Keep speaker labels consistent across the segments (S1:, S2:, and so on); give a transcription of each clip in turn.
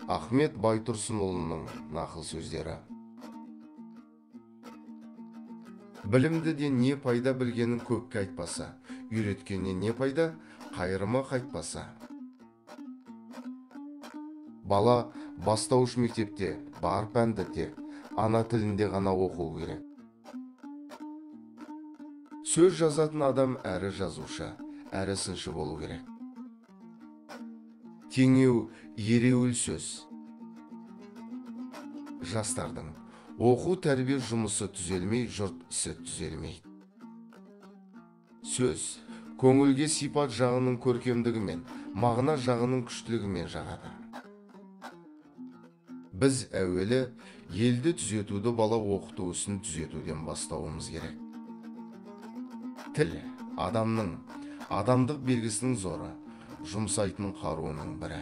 S1: Ахмет Байтұрсынұлының нақыл сөздері. Білімді де не пайда білгенін көпке айтпаса, үйреткеннен не пайда, қайырма қайтпаса. Бала бастауыш мектепте бар пәнді тек ана тілінде ғана оқу керек. Сөз жазатын адам әрі жазушы, әрі сыншы болу керек. Теңеу, ереуіл сөз. Жастардың оқу тәрбие жұмысы түзелмей, жұрт ісі түзелмейді. Сөз көңілге сипат жағының көркемдігімен, мағына жағының күштілігімен жағады. Біз әуелі елді түзетуді бала оқыту ісін түзетуден бастауымыз керек. Тіл адамның, адамдық белгісінің зоры, жұмсайтын қаруының бірі.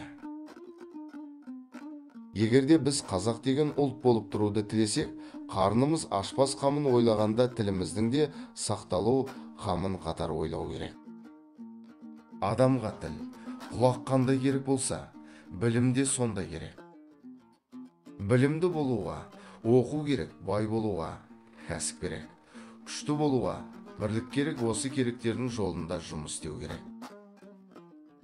S1: Егерде біз қазақ деген ұлт болып тұруды тілесек, қарнымыз ашпас қамын ойлағанда тіліміздің де сақталу қамын қатар ойлау керек. Адамға тіл, құлақ қандай керек болса, білім де сондай керек. Білімді болуға, оқу керек, бай болуға, кәсіп керек. Күшті болуға, бірлік керек, осы керектердің жолында жұмыс істеу керек.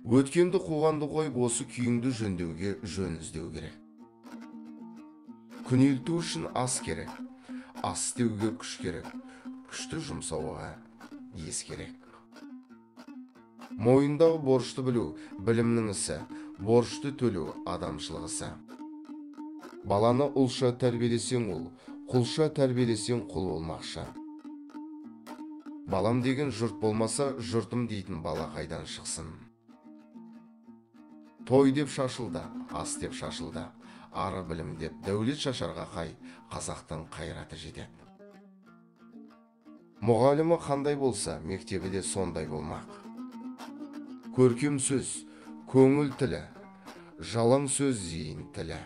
S1: Өткенді қуғанды қойып, осы күйіңді жөндеуге жөн іздеу керек. Күнелту үшін ас керек, ас істеуге күш керек, күшті жұмсауға ес керек. Мойындағы борышты білу, білімнің ісі, борышты төлеу адамшылық ісі. Баланы ұлша тәрбиелесең ұл, құлша тәрбиелесең құл болмақшы. Балам деген жұрт болмаса, жұртым дейтін бала қайдан шықсын. Той деп шашылды, ас деп шашылды. Ары білім деп дәулет шашарға қай, қазақтың қайраты жетеді. Мұғалімі қандай болса, мектебі де сондай болмақ. Көркем сөз, көңіл тілі, жалаң сөз зейін тілі.